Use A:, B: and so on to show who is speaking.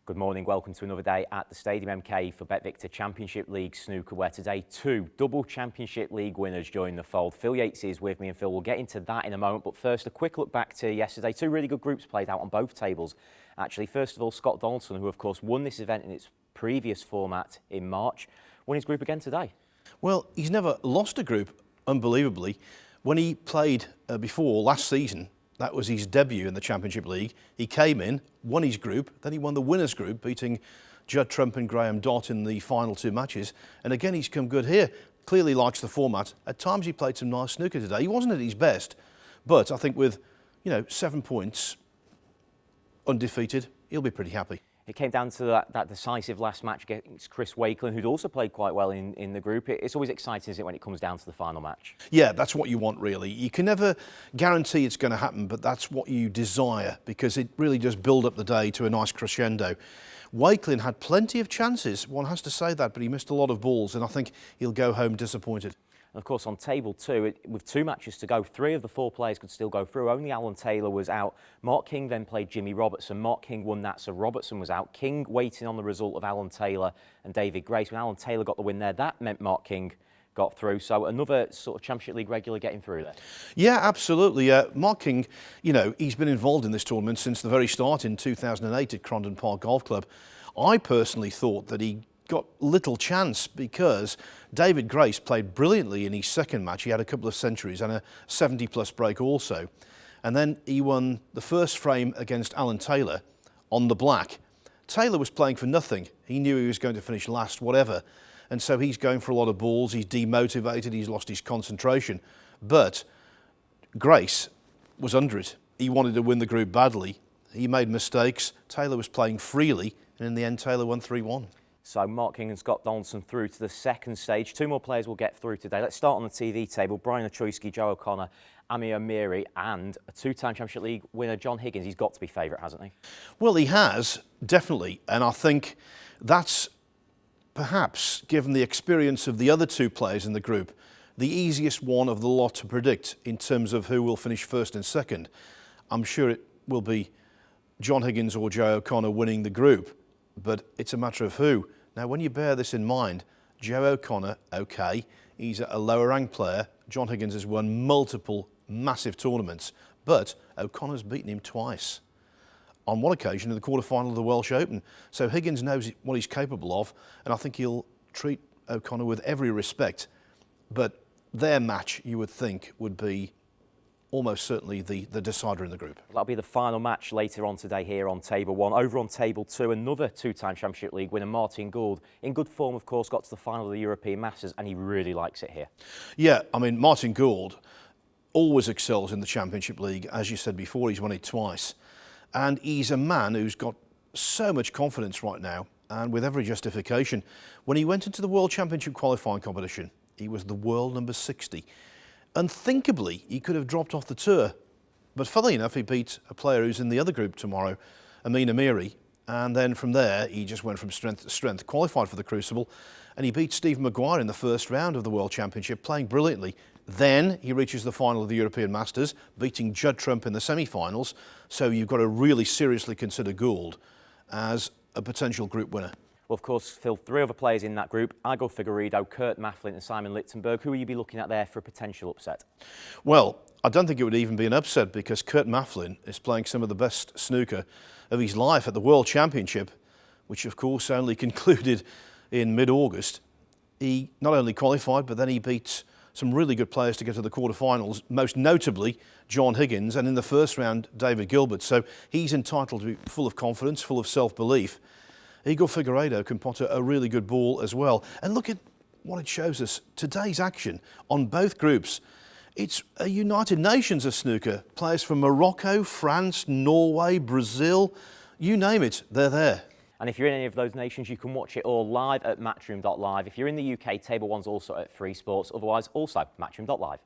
A: Good morning, welcome to another day at the Stadium MK for BetVictor Championship League Snooker, where today two double Championship League winners join the fold. Phil Yates is with me, and Phil, we'll get into that in a moment, but first a quick look back to yesterday. Two really good groups played out on both tables. Actually, first of all, Scott Donaldson, who of course won this event in its previous format in March, won his group again today.
B: Well, he's never lost a group, unbelievably. When he played before last season, that was his debut in the Championship League. He came in, won his group, then he won the winners' group, beating Judd Trump and Graham Dott in the final two matches. And again, he's come good here. Clearly likes the format. At times, he played some nice snooker today. He wasn't at his best, but I think with, 7 points, undefeated, he'll be pretty happy.
A: It came down to that decisive last match against Chris Wakelin, who'd also played quite well in the group. It's always exciting, isn't it, when it comes down to the final match? Yeah,
B: that's what you want, really. You can never guarantee it's going to happen, but that's what you desire, because it really does build up the day to a nice crescendo. Wakelin had plenty of chances, one has to say that, but he missed a lot of balls, and I think he'll go home disappointed.
A: And of course, on table two, with two matches to go, three of the four players could still go through. Only Alan Taylor was out. Mark King then played Jimmy Robertson. Mark King won that, so Robertson was out. King waiting on the result of Alan Taylor and David Grace. When Alan Taylor got the win there, that meant Mark King got through. So another sort of Championship League regular getting through there.
B: Yeah, absolutely. Mark King, he's been involved in this tournament since the very start in 2008 at Crondon Park Golf Club. I personally thought that he got little chance because David Grace played brilliantly in his second match. He had a couple of centuries and a 70-plus break also. And then he won the first frame against Alan Taylor on the black. Taylor was playing for nothing. He knew he was going to finish last, whatever. And so he's going for a lot of balls. He's demotivated. He's lost his concentration. But Grace was under it. He wanted to win the group badly. He made mistakes. Taylor was playing freely. And in the end, Taylor won 3-1.
A: So Mark King and Scott Donaldson through to the second stage. Two more players will get through today. Let's start on the TV table. Brian Ochoyski, Joe O'Connor, Amir Amiri, and a two-time Championship League winner, John Higgins. He's got to be favourite, hasn't he?
B: Well, he has, definitely. And I think that's perhaps, given the experience of the other two players in the group, the easiest one of the lot to predict in terms of who will finish first and second. I'm sure it will be John Higgins or Joe O'Connor winning the group, but it's a matter of who. Now, when you bear this in mind, Joe O'Connor, okay, he's a lower-ranked player. John Higgins has won multiple massive tournaments, but O'Connor's beaten him twice. On one occasion in the quarter-final of the Welsh Open. So Higgins knows what he's capable of, and I think he'll treat O'Connor with every respect. But their match, you would think, would be almost certainly the decider in the group.
A: That'll be the final match later on today here on table one. Over on table two, another two-time Championship League winner, Martin Gould. In good form, of course, got to the final of the European Masters, and he really likes it here.
B: Yeah, I mean, Martin Gould always excels in the Championship League. As you said before, he's won it twice. And he's a man who's got so much confidence right now, and with every justification. When he went into the World Championship qualifying competition, he was the world number 60. Unthinkably, he could have dropped off the tour. But funnily enough, he beat a player who's in the other group tomorrow, Amir Amiri. And then from there, he just went from strength to strength, qualified for the Crucible. And he beat Stephen Maguire in the first round of the World Championship, playing brilliantly. Then he reaches the final of the European Masters, beating Judd Trump in the semi-finals. So you've got to really seriously consider Gould as a potential group winner.
A: Well, of course, Phil, three other players in that group, Igor Figueiredo, Kurt Mafflin and Simon Lichtenberg. Who will you be looking at there for a potential upset?
B: Well, I don't think it would even be an upset because Kurt Mafflin is playing some of the best snooker of his life at the World Championship, which of course only concluded in mid-August. He not only qualified, but then he beat some really good players to get to the quarterfinals, most notably John Higgins, and in the first round, David Gilbert. So he's entitled to be full of confidence, full of self-belief. Igor Figueiredo can pot a really good ball as well. And look at what it shows us. Today's action on both groups. It's a United Nations of snooker. Players from Morocco, France, Norway, Brazil, you name it, they're there.
A: And if you're in any of those nations, you can watch it all live at matchroom.live. If you're in the UK, Table One's also at Free Sports. Otherwise, also matchroom.live.